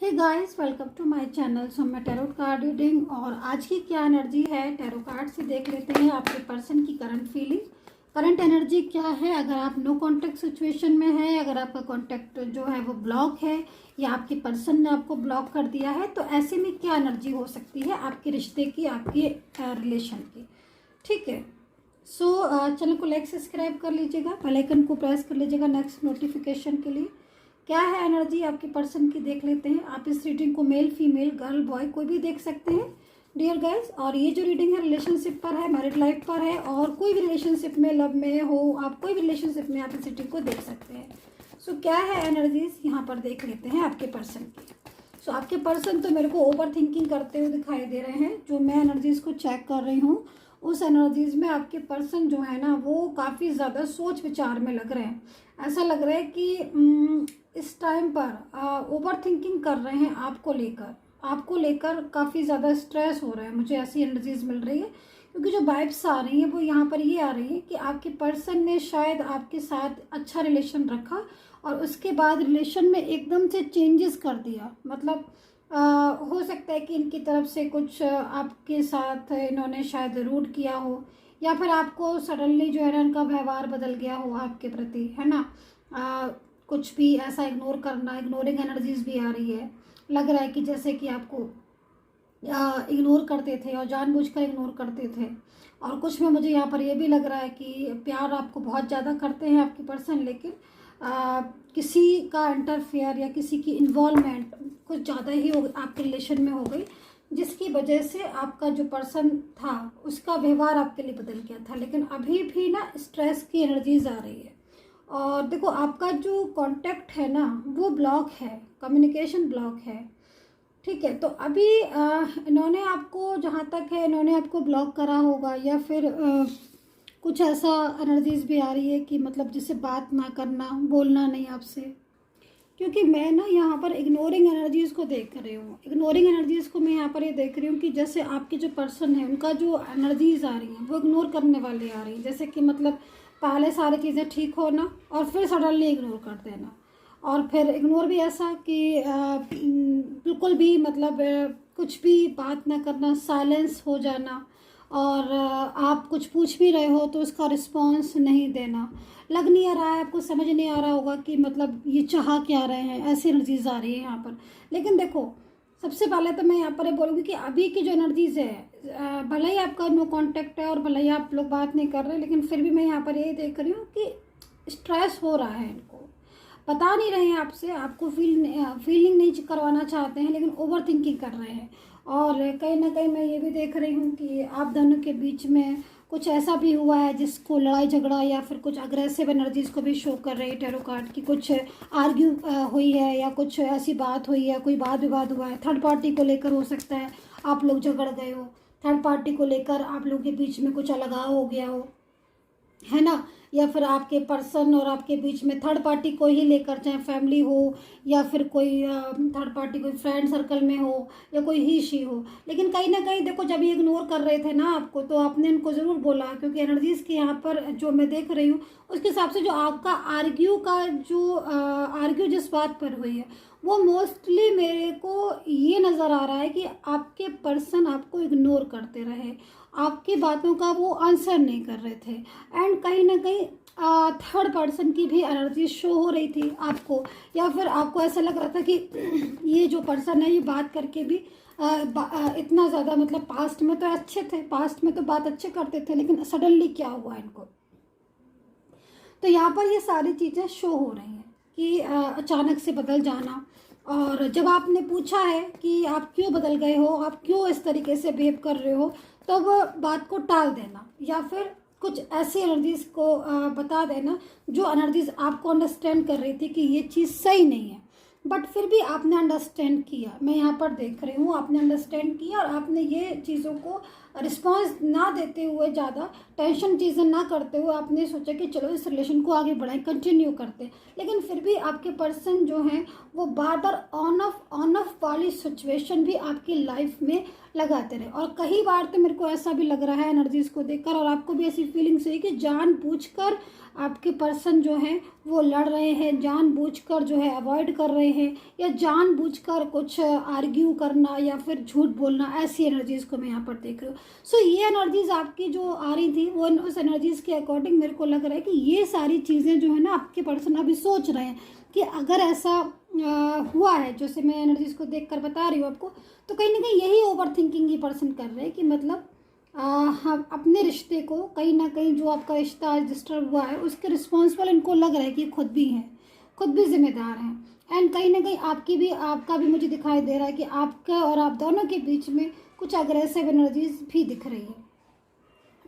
Hey guys, welcome to my channel. So मैं tarot card reading और आज की क्या एनर्जी है टैरो कार्ड से देख लेते हैं। आपके पर्सन की करंट फीलिंग, करंट एनर्जी क्या है। अगर आप नो कांटेक्ट सिचुएशन में है, अगर आपका कांटेक्ट जो है वो ब्लॉक है या आपके पर्सन ने आपको ब्लॉक कर दिया है, तो ऐसे में क्या एनर्जी हो सकती है आपके रिश्ते की, आपके रिलेशन की। ठीक है। सो चैनल को लाइक सब्सक्राइब कर लीजिएगा, बेल आइकन को प्रेस कर लीजिएगा नेक्स्ट नोटिफिकेशन के लिए। क्या है एनर्जी आपके पर्सन की देख लेते हैं। आप इस रीडिंग को मेल फीमेल गर्ल बॉय कोई भी देख सकते हैं डियर गाइस। और ये जो रीडिंग है रिलेशनशिप पर है, मैरिड लाइफ पर है, और कोई भी रिलेशनशिप में, लव में हो, आप कोई भी रिलेशनशिप में आप इस रीडिंग को देख सकते हैं। सो क्या है एनर्जीज यहाँ पर देख लेते हैं आपके पर्सन की। सो आपके पर्सन तो मेरे को ओवर थिंकिंग करते हुए दिखाई दे रहे हैं। जो मैं एनर्जीज को चेक कर रही हूँ उस एनर्जीज में आपके पर्सन जो है ना वो काफ़ी ज़्यादा सोच विचार में लग रहे हैं। ऐसा लग रहा है कि इस टाइम पर ओवर थिंकिंग कर रहे हैं आपको लेकर काफ़ी ज़्यादा स्ट्रेस हो रहा है। मुझे ऐसी एनर्जीज मिल रही है क्योंकि जो वाइब्स आ रही हैं वो यहाँ पर ये आ रही है कि आपके पर्सन ने शायद आपके साथ अच्छा रिलेशन रखा और उसके बाद रिलेशन में एकदम से चेंजेस कर दिया। मतलब हो सकता है कि इनकी तरफ से कुछ आपके साथ इन्होंने शायद रूड किया हो, या फिर आपको सडनली जो है ना इनका व्यवहार बदल गया हो आपके प्रति, है ना। कुछ भी ऐसा इग्नोर करना, इग्नोरिंग एनर्जीज भी आ रही है। लग रहा है कि जैसे कि आपको इग्नोर करते थे और जानबूझकर इग्नोर करते थे। और कुछ में मुझे यहाँ पर यह भी लग रहा है कि प्यार आपको बहुत ज़्यादा करते हैं आपकी पर्सन, लेकिन किसी का इंटरफेयर या किसी की इन्वॉल्वमेंट कुछ ज़्यादा ही हो आपके रिलेशन में हो गई, जिसकी वजह से आपका जो पर्सन था उसका व्यवहार आपके लिए बदल गया था। लेकिन अभी भी ना स्ट्रेस की एनर्जीज आ रही है। और देखो आपका जो कांटेक्ट है ना वो ब्लॉक है, कम्युनिकेशन ब्लॉक है। ठीक है। तो अभी इन्होंने आपको, जहाँ तक है, इन्होंने आपको ब्लॉक करा होगा, या फिर कुछ ऐसा एनर्जीज भी आ रही है कि मतलब जिससे बात ना करना, बोलना नहीं आपसे। क्योंकि मैं ना यहाँ पर इग्नोरिंग एनर्जीज़ को देख रही हूँ। इग्नोरिंग एनर्जीज़ को मैं यहाँ पर ये देख रही हूँ कि जैसे आपके जो पर्सन है उनका जो एनर्जीज़ आ रही हैं वो इग्नोर करने वाली आ रही हैं। जैसे कि मतलब पहले सारी चीज़ें ठीक होना और फिर सडनली इग्नोर कर देना। और फिर इग्नोर भी ऐसा कि बिल्कुल भी मतलब कुछ भी बात ना करना, साइलेंस हो जाना। और आप कुछ पूछ भी रहे हो तो उसका रिस्पॉन्स नहीं देना। लग नहीं आ रहा है आपको, समझ नहीं आ रहा होगा कि मतलब ये चाह क्या रहे हैं। ऐसी एनर्जीज आ रही है यहाँ पर। लेकिन देखो, सबसे पहले तो मैं यहाँ पर ये बोलूँगी कि अभी की जो एनर्जीज है, भले ही आपका नो कांटेक्ट है और भले ही आप लोग बात नहीं कर रहे, लेकिन फिर भी मैं यहाँ पर यही देख रही हूँ कि स्ट्रेस हो रहा है इनको। बता नहीं रहे हैं आपसे, आपको फीलिंग नहीं करवाना चाहते हैं, लेकिन ओवर थिंकिंग कर रहे हैं। और कहीं ना कहीं मैं ये भी देख रही हूँ कि आप दोनों के बीच में कुछ ऐसा भी हुआ है जिसको लड़ाई झगड़ा या फिर कुछ अग्रेसिव एनर्जीज को भी शो कर रही है टैरो कार्ड की। कुछ आर्ग्यू हुई है या कुछ ऐसी बात हुई है, कोई वाद विवाद हुआ है, थर्ड पार्टी को लेकर हो सकता है आप लोग झगड़ गए हो, थर्ड पार्टी को लेकर आप लोगों के बीच में कुछ अलगाव हो गया हो, है ना। या फिर आपके पर्सन और आपके बीच में थर्ड पार्टी को ही लेकर, चाहे फैमिली हो या फिर कोई थर्ड पार्टी, कोई फ्रेंड सर्कल में हो या कोई ही शी हो। लेकिन कहीं ना कहीं देखो, जब ये इग्नोर कर रहे थे ना आपको, तो आपने इनको ज़रूर बोला, क्योंकि एनर्जीज के यहाँ पर जो मैं देख रही हूँ उसके हिसाब से जो आपका आर्ग्यू जिस बात पर हुई है वो मोस्टली मेरे को ये नज़र आ रहा है कि आपके पर्सन आपको इग्नोर करते रहे, आपकी बातों का वो आंसर नहीं कर रहे थे। एंड कहीं ना कहीं थर्ड पर्सन की भी एनर्जी शो हो रही थी आपको, या फिर आपको ऐसा लग रहा था कि ये जो पर्सन है ये बात करके भी इतना ज़्यादा, मतलब पास्ट में तो अच्छे थे, पास्ट में तो बात अच्छे करते थे, लेकिन सडनली क्या हुआ इनको। तो यहाँ पर ये सारी चीज़ें शो हो रही हैं कि अचानक से बदल जाना। और जब आपने पूछा है कि आप क्यों बदल गए हो, आप क्यों इस तरीके से बिहेव कर रहे हो, तब बात को टाल देना या फिर कुछ ऐसी एनर्जीज को बता देना जो एनर्जीज आपको अंडरस्टैंड कर रही थी कि ये चीज़ सही नहीं है, बट फिर भी आपने अंडरस्टैंड किया। मैं यहाँ पर देख रही हूँ आपने अंडरस्टैंड किया और आपने ये चीज़ों को रिस्पॉन्स ना देते हुए, ज़्यादा टेंशन चीज़ें ना करते हुए, आपने सोचा कि चलो इस रिलेशन को आगे बढ़ाएं, कंटिन्यू करते हैं। लेकिन फिर भी आपके पर्सन जो हैं वो बार बार ऑन ऑफ वाली सिचुएशन भी आपकी लाइफ में लगाते रहे। और कई बार तो मेरे को ऐसा भी लग रहा है एनर्जीज को देखकर, और आपको भी ऐसी फीलिंग्स हुई कि जानबूझकर आपके पर्सन जो हैं वो लड़ रहे हैं, जानबूझकर जो है अवॉइड कर रहे हैं, या जानबूझकर कुछ आर्ग्यू करना या फिर झूठ बोलना, ऐसी एनर्जीज़ को मैं यहाँ पर देख रही हूँ। सो ये एनर्जीज़ आपकी जो आ रही थी वो उस एनर्जीज़ के अकॉर्डिंग मेरे को लग रहा है कि ये सारी चीज़ें जो है ना आपके पर्सन अभी सोच रहे हैं कि अगर ऐसा हुआ है, जैसे मैं एनर्जीज़ को देख कर बता रही हूँ आपको, तो कहीं ना कहीं यही ओवर थिंकिंग ये पर्सन कर रहे हैं कि मतलब हम अपने रिश्ते को कहीं ना कहीं, जो आपका रिश्ता आज डिस्टर्ब हुआ है उसके रिस्पॉन्सिबल इनको लग रहा है कि खुद भी हैं, खुद भी जिम्मेदार हैं। एंड कहीं ना कहीं आपका भी मुझे दिखाई दे रहा है कि आपका और आप दोनों के बीच में कुछ अग्रेसिव एनर्जीज भी दिख रही है।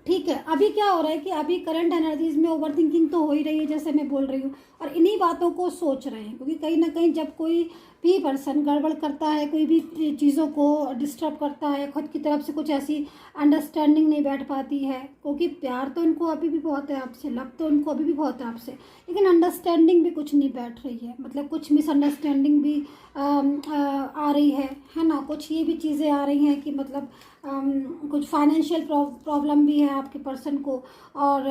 ठीक है, अभी क्या हो रहा है कि अभी करंट एनर्जीज में ओवर थिंकिंग तो हो ही रही है, जैसे मैं बोल रही हूँ, और इन्हीं बातों को सोच रहे हैं, क्योंकि कहीं ना कहीं जब कोई भी पर्सन गड़बड़ करता है, कोई भी चीज़ों को डिस्टर्ब करता है, खुद की तरफ से कुछ ऐसी अंडरस्टैंडिंग नहीं बैठ पाती है, क्योंकि प्यार तो उनको अभी भी बहुत है आपसे, लव तो उनको अभी भी बहुत है आपसे, लेकिन अंडरस्टैंडिंग भी कुछ नहीं बैठ रही है, मतलब कुछ मिसअंडरस्टैंडिंग भी आ रही है ना, कुछ ये भी चीज़ें आ रही हैं कि मतलब कुछ फाइनेंशियल प्रॉब्लम भी है आपके पर्सन को, और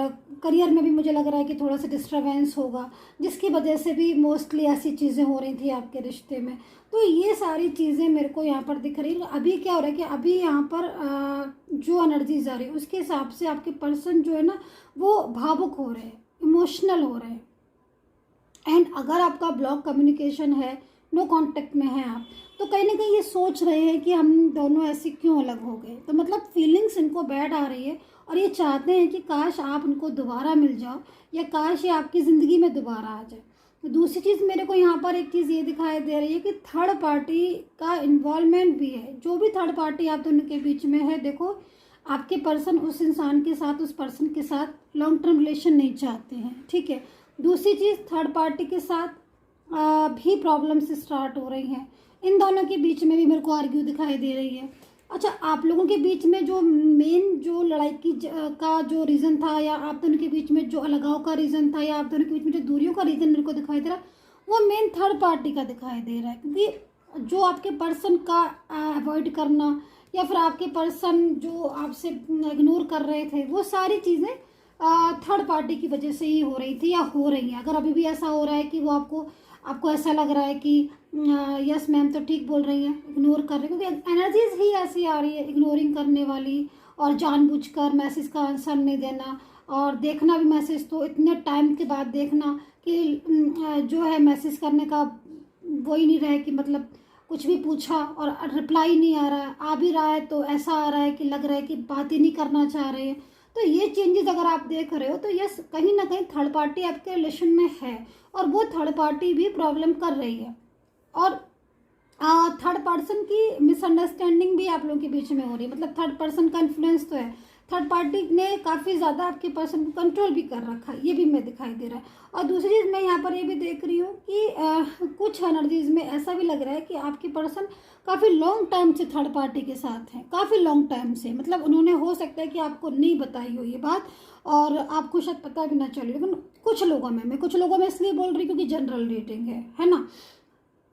करियर में भी मुझे लग रहा है कि थोड़ा सा डिस्टर्बेंस होगा, जिसकी वजह से भी मोस्टली ऐसी चीज़ें हो रही थी आपके रिश्ते में। तो ये सारी चीज़ें मेरे को यहाँ पर दिख रही है। अभी क्या हो रहा है कि अभी यहाँ पर जो एनर्जीज आ रही है उसके हिसाब से आपके पर्सन जो है ना वो भावुक हो रहे हैं, इमोशनल हो रहे हैं। एंड अगर आपका ब्लॉक कम्युनिकेशन है, नो कांटेक्ट में है आप, तो कहीं ना कहीं ये सोच रहे हैं कि हम दोनों ऐसे क्यों अलग हो गए। तो मतलब फीलिंग्स इनको बैड आ रही है और ये चाहते हैं कि काश आप उनको दोबारा मिल जाओ, या काश ये आपकी ज़िंदगी में दोबारा आ जाए। तो दूसरी चीज़ मेरे को यहाँ पर एक चीज़ ये दिखाई दे रही है कि थर्ड पार्टी का इन्वॉल्वमेंट भी है। जो भी थर्ड पार्टी आप दोनों के बीच में है, देखो आपके पर्सन उस इंसान के साथ, उस पर्सन के साथ लॉन्ग टर्म रिलेशन नहीं चाहते हैं। ठीक है, दूसरी चीज़ थर्ड पार्टी के साथ भी प्रॉब्लम्स स्टार्ट हो रही हैं। इन दोनों के बीच में भी मेरे को आर्ग्यू दिखाई दे रही है। अच्छा, आप लोगों के बीच में जो मेन जो लड़ाई का जो रीज़न था, या आप दोनों के बीच में जो अलगाव का रीज़न था, या आप दोनों के बीच में जो दूरियों का रीज़न मेरे को दिखाई दे रहा है, वो मेन थर्ड पार्टी का दिखाई दे रहा है। क्योंकि जो आपके पर्सन का अवॉइड करना, या फिर आपके पर्सन जो आपसे इग्नोर कर रहे थे, वो सारी चीज़ें थर्ड पार्टी की वजह से ही हो रही थी या हो रही हैं। अगर अभी भी ऐसा हो रहा है कि वो आपको ऐसा लग रहा है कि यस मैम तो ठीक बोल रही हैं, इग्नोर कर रही है, क्योंकि एनर्जीज ही ऐसी आ रही है इग्नोरिंग करने वाली, और जानबूझकर मैसेज का आंसर नहीं देना, और देखना भी मैसेज तो इतने टाइम के बाद देखना कि जो है मैसेज करने का वो ही नहीं रहे कि मतलब कुछ भी पूछा और रिप्लाई नहीं आ रहा है, आ भी रहा है तो ऐसा आ रहा है कि लग रहा है कि बात ही नहीं करना चाह रहे हैं। तो ये चेंजेस अगर आप देख रहे हो तो यस, कहीं ना कहीं थर्ड पार्टी आपके रिलेशन में है, और वो थर्ड पार्टी भी प्रॉब्लम कर रही है, और थर्ड पर्सन की मिसअंडरस्टैंडिंग भी आप लोगों के बीच में हो रही है। मतलब थर्ड पर्सन का इन्फ्लुएंस तो है, थर्ड पार्टी ने काफ़ी ज़्यादा आपके पर्सन को कंट्रोल भी कर रखा है, ये भी मैं दिखाई दे रहा है। और दूसरी चीज़ मैं यहाँ पर ये भी देख रही हूँ कि कुछ एनर्जीज में ऐसा भी लग रहा है कि आपके पर्सन काफ़ी लॉन्ग टाइम से थर्ड पार्टी के साथ हैं, काफ़ी लॉन्ग टाइम से, मतलब उन्होंने हो सकता है कि आपको नहीं बताई हो ये बात, और आपको शायद पता भी ना चले, लेकिन कुछ लोगों में, मैं कुछ लोगों में इसलिए बोल रही हूँ क्योंकि जनरल रेटिंग है ना,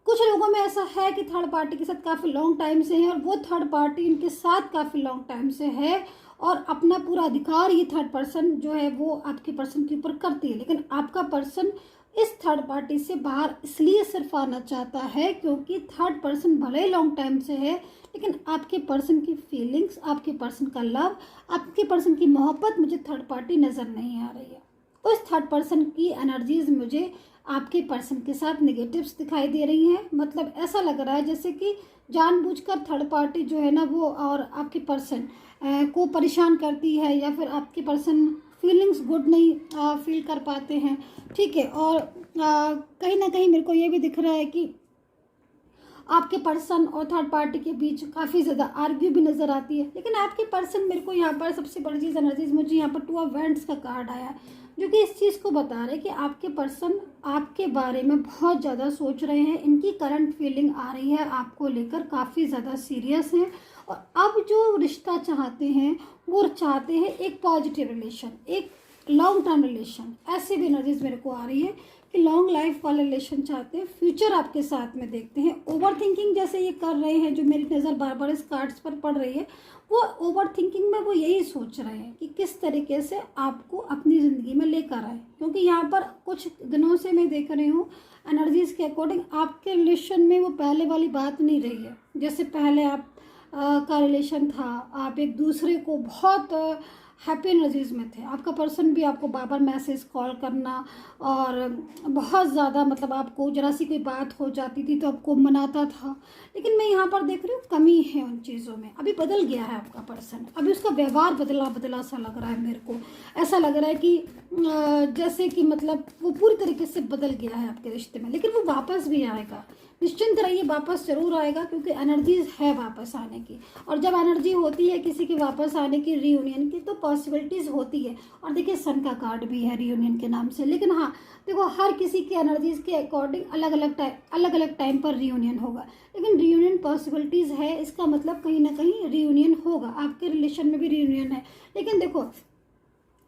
कुछ लोगों में ऐसा है कि थर्ड पार्टी के साथ काफ़ी लॉन्ग टाइम से है, और वो थर्ड पार्टी इनके साथ काफ़ी लॉन्ग टाइम से है, और अपना पूरा अधिकार ये थर्ड पर्सन जो है वो आपके पर्सन के ऊपर करती है। लेकिन आपका पर्सन इस थर्ड पार्टी से बाहर इसलिए सिर्फ आना चाहता है क्योंकि थर्ड पर्सन भले ही लॉन्ग टाइम से है, लेकिन आपके पर्सन की फीलिंग्स, आपके पर्सन का लव, आपके पर्सन की मोहब्बत मुझे थर्ड पार्टी नज़र नहीं आ रही है। उस थर्ड पर्सन की एनर्जीज मुझे आपके पर्सन के साथ नेगेटिव्स दिखाई दे रही हैं। मतलब ऐसा लग रहा है जैसे कि जानबूझकर थर्ड पार्टी जो है ना वो और आपके पर्सन को परेशान करती है, या फिर आपके पर्सन फीलिंग्स गुड नहीं फील कर पाते हैं। ठीक है, और कहीं ना कहीं मेरे को ये भी दिख रहा है कि आपके पर्सन और थर्ड पार्टी के बीच काफ़ी ज़्यादा आर्ग्यू भी नज़र आती है। लेकिन आपके पर्सन, मेरे को यहाँ पर सबसे बड़ी चीज़ एनर्जीज, मुझे यहाँ पर 2 ऑफ वैंड्स का कार्ड आया है, जो कि इस चीज़ को बता रहे हैं कि आपके पर्सन आपके बारे में बहुत ज़्यादा सोच रहे हैं। इनकी करंट फीलिंग आ रही है आपको लेकर, काफ़ी ज़्यादा सीरियस हैं, और अब जो रिश्ता चाहते हैं वो चाहते हैं एक पॉजिटिव रिलेशन, एक लॉन्ग टर्म रिलेशन। ऐसे भी एनर्जीज मेरे को आ रही है लॉन्ग लाइफ वाला रिलेशन चाहते हैं, फ्यूचर आपके साथ में देखते हैं। ओवर थिंकिंग जैसे ये कर रहे हैं, जो मेरी नज़र बार बार इस कार्ड्स पर पड़ रही है, वो ओवर थिंकिंग में वो यही सोच रहे हैं कि किस तरीके से आपको अपनी ज़िंदगी में लेकर आए। क्योंकि यहाँ पर कुछ दिनों से मैं देख रही हूँ एनर्जीज़ के अकॉर्डिंग आपके रिलेशन में वो पहले वाली बात नहीं रही है। जैसे पहले आप का रिलेशन था, आप एक दूसरे को बहुत हैप्पी एनर्जीज में थे, आपका पर्सन भी आपको बार बार मैसेज कॉल करना और बहुत ज़्यादा मतलब आपको जरा सी कोई बात हो जाती थी तो आपको मनाता था। लेकिन मैं यहाँ पर देख रही हूँ कमी है उन चीज़ों में, अभी बदल गया है आपका पर्सन, अभी उसका व्यवहार बदला बदला सा लग रहा है मेरे को। ऐसा लग रहा है कि जैसे कि मतलब वो पूरी तरीके से बदल गया है आपके रिश्ते में। लेकिन वो वापस भी आएगा, निश्चिंत रहिए, वापस जरूर आएगा, क्योंकि एनर्जीज है वापस आने की। और जब एनर्जी होती है किसी के वापस आने की, रीयूनियन की, तो पॉसिबिलिटीज़ होती है। और देखिए सन का कार्ड भी है रीयूनियन के नाम से। लेकिन हाँ देखो, हर किसी की एनर्जीज के अकॉर्डिंग अलग अलग टाइम पर रीयूनियन होगा। लेकिन रीयूनियन पॉसिबिलिटीज़ है, इसका मतलब कहीं ना कहीं रीयूनियन होगा। आपके रिलेशन में भी रीयूनियन है। लेकिन देखो,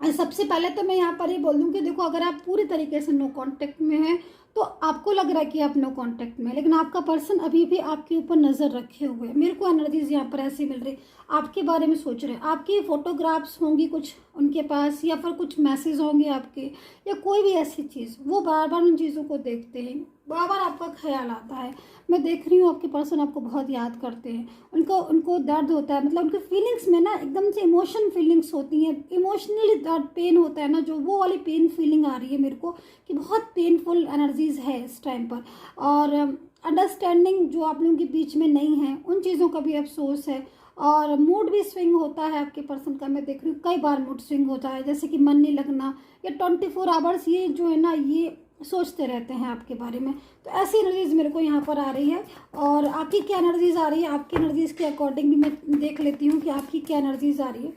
सबसे पहले तो मैं यहाँ पर ये बोल दूँ कि देखो, अगर आप पूरी तरीके से नो कांटेक्ट में हैं तो आपको लग रहा है कि आप नो कांटेक्ट में, लेकिन आपका पर्सन अभी भी आपके ऊपर नज़र रखे हुए है। मेरे को एनर्जीज यहाँ पर ऐसी मिल रही, आपके बारे में सोच रहे हैं। आपकी फोटोग्राफ्स होंगी कुछ उनके पास, या फिर कुछ मैसेज होंगे आपके, या कोई भी ऐसी चीज़, वो बार बार उन चीज़ों को देखते हैं, बार बार आपका ख्याल आता है। मैं देख रही हूँ आपके पर्सन आपको बहुत याद करते हैं, उनको दर्द होता है, मतलब उनके फीलिंग्स में ना एकदम से इमोशन फीलिंग्स होती हैं, इमोशनली दर्द पेन होता है ना, जो वो वाली पेन फीलिंग आ रही है मेरे को कि बहुत पेनफुल एनर्जीज है इस टाइम पर। और अंडरस्टैंडिंग जो आप लोगों के बीच में नहीं है, उन चीज़ों का भी अफसोस है। और मूड भी स्विंग होता है आपके पर्सन का, मैं देख रही हूँ कई बार मूड स्विंग होता है, जैसे कि मन नहीं लगना, या 24 आवर्स ये जो है ना, ये सोचते रहते हैं आपके बारे में। तो ऐसी एनर्जीज मेरे को यहाँ पर आ रही है। और आपकी क्या एनर्जीज आ रही है, आपकी एनर्जीज के अकॉर्डिंग भी मैं देख लेती हूँ कि आपकी क्या एनर्जीज आ रही है।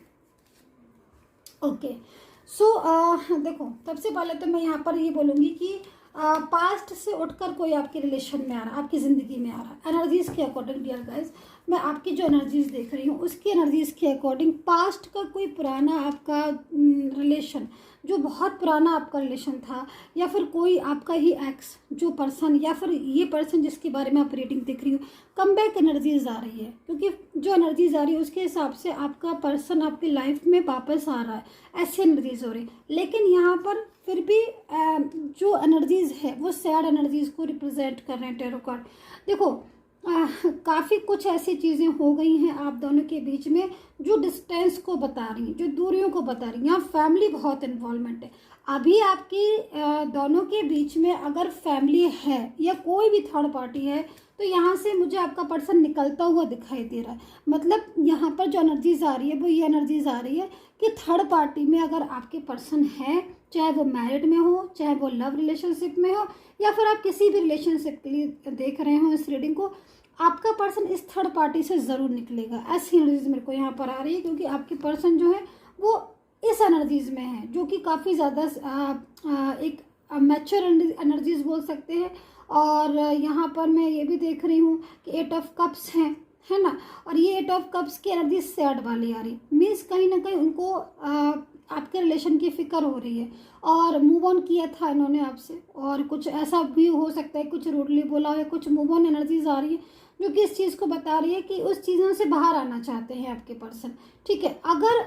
ओके, सो देखो, सबसे पहले तो मैं यहाँ पर ये बोलूँगी कि पास्ट से उठकर कोई आपके रिलेशन में आ रहा है, आपकी ज़िंदगी में आ रहा है। एनर्जीज के अकॉर्डिंग डियर गाइस, मैं आपकी जो एनर्जीज देख रही हूँ उसकी एनर्जीज के अकॉर्डिंग पास्ट का कोई पुराना आपका रिलेशन, जो बहुत पुराना आपका रिलेशन था, या फिर कोई आपका ही एक्स जो पर्सन, या फिर ये पर्सन जिसके बारे में आप रीडिंग देख रही हो, कम बैक एनर्जीज आ रही है। क्योंकि जो एनर्जीज आ रही है उसके हिसाब से आपका पर्सन आपकी लाइफ में वापस आ रहा है, ऐसी एनर्जीज हो रही। लेकिन यहाँ पर फिर भी जो एनर्जीज है वो सैड एनर्जीज को रिप्रेजेंट कर रहे हैं टैरो कार्ड। देखो, काफ़ी कुछ ऐसी चीज़ें हो गई हैं आप दोनों के बीच में जो डिस्टेंस को बता रही हैं, जो दूरियों को बता रही हैं। यहाँ फैमिली बहुत इन्वॉल्वमेंट है अभी आपकी दोनों के बीच में। अगर फैमिली है या कोई भी थर्ड पार्टी है तो यहाँ से मुझे आपका पर्सन निकलता हुआ दिखाई दे रहा है। मतलब यहाँ पर जो एनर्जीज आ रही है वो ये एनर्जीज आ रही है कि थर्ड पार्टी में अगर आपके पर्सन है, चाहे वो मैरिड में हो, चाहे वो लव रिलेशनशिप में हो, या फिर आप किसी भी रिलेशनशिप के लिए देख रहे हो इस रीडिंग को, आपका पर्सन इस थर्ड पार्टी से ज़रूर निकलेगा। ऐसी एनर्जीज मेरे को यहाँ पर आ रही है, क्योंकि आपके पर्सन जो है वो इस एनर्जीज में है, जो कि काफ़ी ज़्यादा एक मैच्योर एनर्जीज बोल सकते हैं। और यहाँ पर मैं ये भी देख रही हूँ कि 8 ऑफ कप्स है ना, और ये 8 ऑफ कप्स की एनर्जी सैड वाली आ रही, मीन्स कहीं ना कहीं उनको आपके रिलेशन की फिक्र हो रही है और मूव ऑन किया था इन्होंने आपसे। और कुछ ऐसा भी हो सकता है, कुछ रूडली बोला हो, या कुछ मूव ऑन एनर्जीज आ रही है जो कि इस चीज़ को बता रही है कि उस चीज़ों से बाहर आना चाहते हैं आपके पर्सन। ठीक है, अगर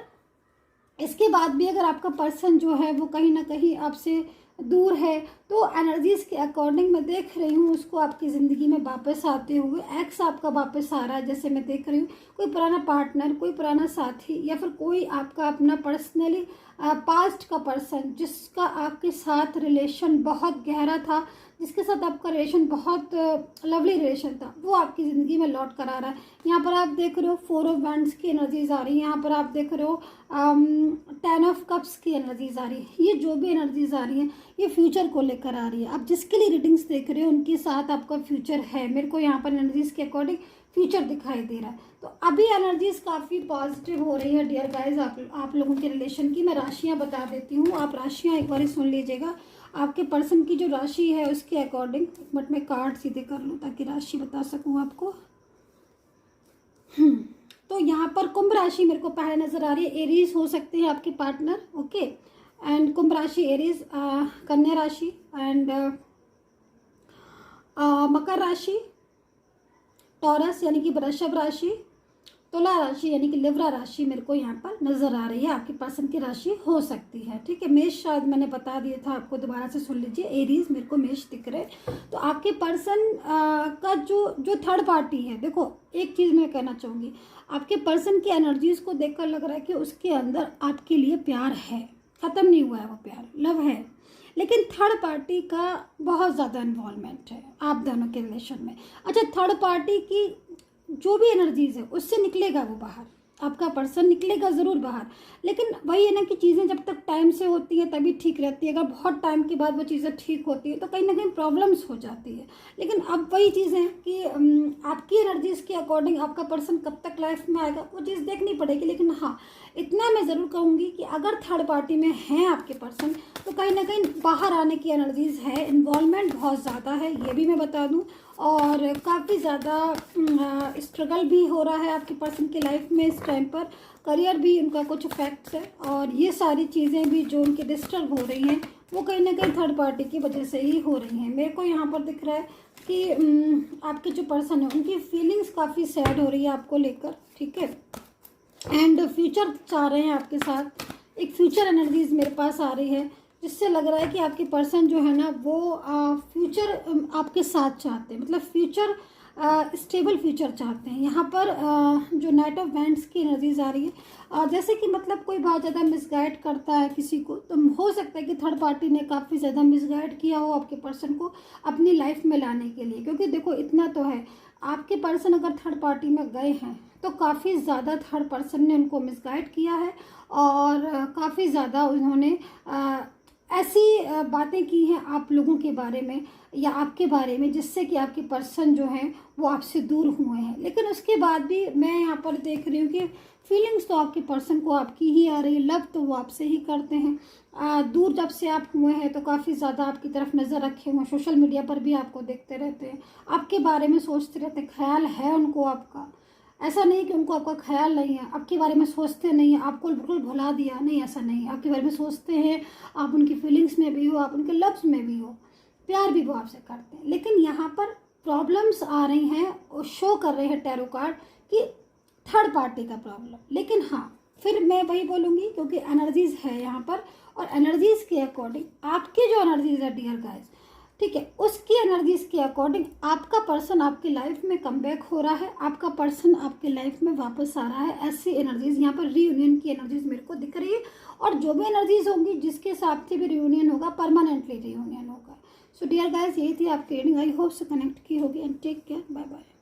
इसके बाद भी अगर आपका पर्सन जो है वो कहीं ना कहीं आपसे दूर है, तो एनर्जीज के अकॉर्डिंग मैं देख रही हूँ उसको आपकी ज़िंदगी में वापस आते हुए। एक्स आपका वापस आ रहा है, जैसे मैं देख रही हूँ कोई पुराना पार्टनर, कोई पुराना साथी, या फिर कोई आपका अपना पर्सनली पास्ट का पर्सन जिसका आपके साथ रिलेशन बहुत गहरा था, जिसके साथ आपका रिलेशन बहुत लवली रिलेशन था, वो आपकी ज़िंदगी में लौट कर आ रहा है। यहाँ पर आप देख रहे हो 4 ऑफ वैंड्स की एनर्जीज आ रही है, यहाँ पर आप देख रहे हो 10 ऑफ कप्स की एनर्जीज आ रही है। ये जो भी एनर्जीज आ रही है ये फ्यूचर को लेकर आ रही है। आप जिसके लिए रीडिंग्स देख रहे हो उनके साथ आपका फ्यूचर है। मेरे को यहाँ पर एनर्जीज के अकॉर्डिंग फ्यूचर दिखाई दे रहा है। तो अभी एनर्जीज काफ़ी पॉजिटिव हो रही है डियर गाइज आप लोगों के रिलेशन की। मैं राशियाँ बता देती हूँ, आप राशियाँ एक बार सुन लीजिएगा। आपके पर्सन की जो राशि है उसके अकॉर्डिंग, एक मिनट में कार्ड सीधे कर लूँ ताकि राशि बता सकूँ आपको। तो यहाँ पर कुंभ राशि मेरे को पहले नज़र आ रही है। एरीज हो सकते हैं आपके पार्टनर, ओके। एंड कुंभ राशि एरीज, कन्या राशि एंड मकर राशि, टॉरस यानी कि वृषभ राशि, तुला राशि यानी कि लिब्रा राशि मेरे को यहाँ पर नजर आ रही है आपके पर्सन की राशि हो सकती है। ठीक है, मेष शायद मैंने बता दिया था आपको, दोबारा से सुन लीजिए। एरीज मेरे को मेष दिख रहे। तो आपके पर्सन का जो थर्ड पार्टी है, देखो एक चीज़ मैं कहना चाहूँगी, आपके पर्सन की एनर्जीज को देखकर लग रहा है कि उसके अंदर आपके लिए प्यार है, ख़त्म नहीं हुआ है वो प्यार, लव है, लेकिन थर्ड पार्टी का बहुत ज़्यादा इन्वॉल्वमेंट है आप दोनों के रिलेशन में। अच्छा, थर्ड पार्टी की जो भी एनर्जीज है उससे निकलेगा वो बाहर, आपका पर्सन निकलेगा ज़रूर बाहर, लेकिन वही है ना कि चीज़ें जब तक टाइम से होती हैं तभी ठीक रहती है। अगर बहुत टाइम के बाद वो चीज़ें ठीक होती है तो कहीं ना कहीं प्रॉब्लम्स हो जाती है। लेकिन अब वही चीज़ है कि आपकी एनर्जीज के अकॉर्डिंग आपका पर्सन कब तक लाइफ में आएगा वो चीज़ देखनी पड़ेगी। लेकिन हाँ, इतना मैं ज़रूर कहूँगी कि अगर थर्ड पार्टी में हैं आपके पर्सन तो कहीं ना कहीं बाहर आने की एनर्जीज है, इन्वॉल्वमेंट बहुत ज़्यादा है, ये भी मैं बता दूँ। और काफ़ी ज़्यादा स्ट्रगल भी हो रहा है आपके पर्सन की लाइफ में इस टाइम पर, करियर भी उनका कुछ इफेक्ट्स है, और ये सारी चीज़ें भी जो उनकी डिस्टर्ब हो रही हैं वो कहीं ना कहीं थर्ड पार्टी की वजह से ही हो रही हैं। मेरे को यहाँ पर दिख रहा है कि आपके जो पर्सन है उनकी फीलिंग्स काफ़ी सैड हो रही है आपको लेकर। ठीक है, एंड फ्यूचर चाह रहे हैं आपके साथ, एक फ्यूचर एनर्जीज मेरे पास आ रही है जिससे लग रहा है कि आपके पर्सन जो है ना वो फ्यूचर आपके साथ चाहते हैं, मतलब फ्यूचर स्टेबल फ्यूचर चाहते हैं। यहाँ पर जो नाइट ऑफ वैंड्स की एनर्जीज आ रही है, जैसे कि मतलब कोई बहुत ज़्यादा मिसगाइड करता है किसी को, तो हो सकता है कि थर्ड पार्टी ने काफ़ी ज़्यादा मिसगाइड किया हो आपके पर्सन को अपनी लाइफ में लाने के लिए। क्योंकि देखो इतना तो है, आपके पर्सन अगर थर्ड पार्टी में गए हैं तो काफ़ी ज़्यादा थर्ड पर्सन ने उनको मिसगाइड किया है, और काफ़ी ज़्यादा उन्होंने ऐसी बातें की हैं आप लोगों के बारे में या आपके बारे में जिससे कि आपके पर्सन जो हैं वो आपसे दूर हुए हैं। लेकिन उसके बाद भी मैं यहाँ पर देख रही हूँ कि फीलिंग्स तो आपके पर्सन को आपकी ही आ रही है, लव तो वो आपसे ही करते हैं। दूर जब से आप हुए हैं तो काफ़ी ज़्यादा आपकी तरफ नज़र रखे हुए हैं, सोशल मीडिया पर भी आपको देखते रहते हैं, आपके बारे में सोचते रहते हैं, ख्याल है उनको आपका। ऐसा नहीं कि उनको आपका ख्याल नहीं है, आपके बारे में सोचते नहीं है, आपको बिल्कुल भुला दिया, नहीं ऐसा नहीं, आपके बारे में सोचते हैं, आप उनकी फीलिंग्स में भी हो, आप उनके लव्स में भी हो, प्यार भी वो आपसे करते हैं। लेकिन यहाँ पर प्रॉब्लम्स आ रही हैं, शो कर रहे हैं टैरो कार्ड कि थर्ड पार्टी का प्रॉब्लम। लेकिन हाँ, फिर मैं वही बोलूँगी क्योंकि एनर्जीज है यहाँ पर, और एनर्जीज के अकॉर्डिंग आपकी जो एनर्जीज है डियर गाइस, ठीक है, उसकी एनर्जीज के अकॉर्डिंग आपका पर्सन आपकी लाइफ में कमबैक हो रहा है, आपका पर्सन आपके लाइफ में वापस आ रहा है। ऐसी एनर्जीज यहाँ पर रीयूनियन की एनर्जीज मेरे को दिख रही है, और जो भी एनर्जीज होंगी जिसके हिसाब से भी रीयूनियन होगा, परमानेंटली रीयूनियन होगा। सो डियर गाइस, यही थी आपकी रीडिंग, आई होप से कनेक्ट की होगी, and take care, bye bye.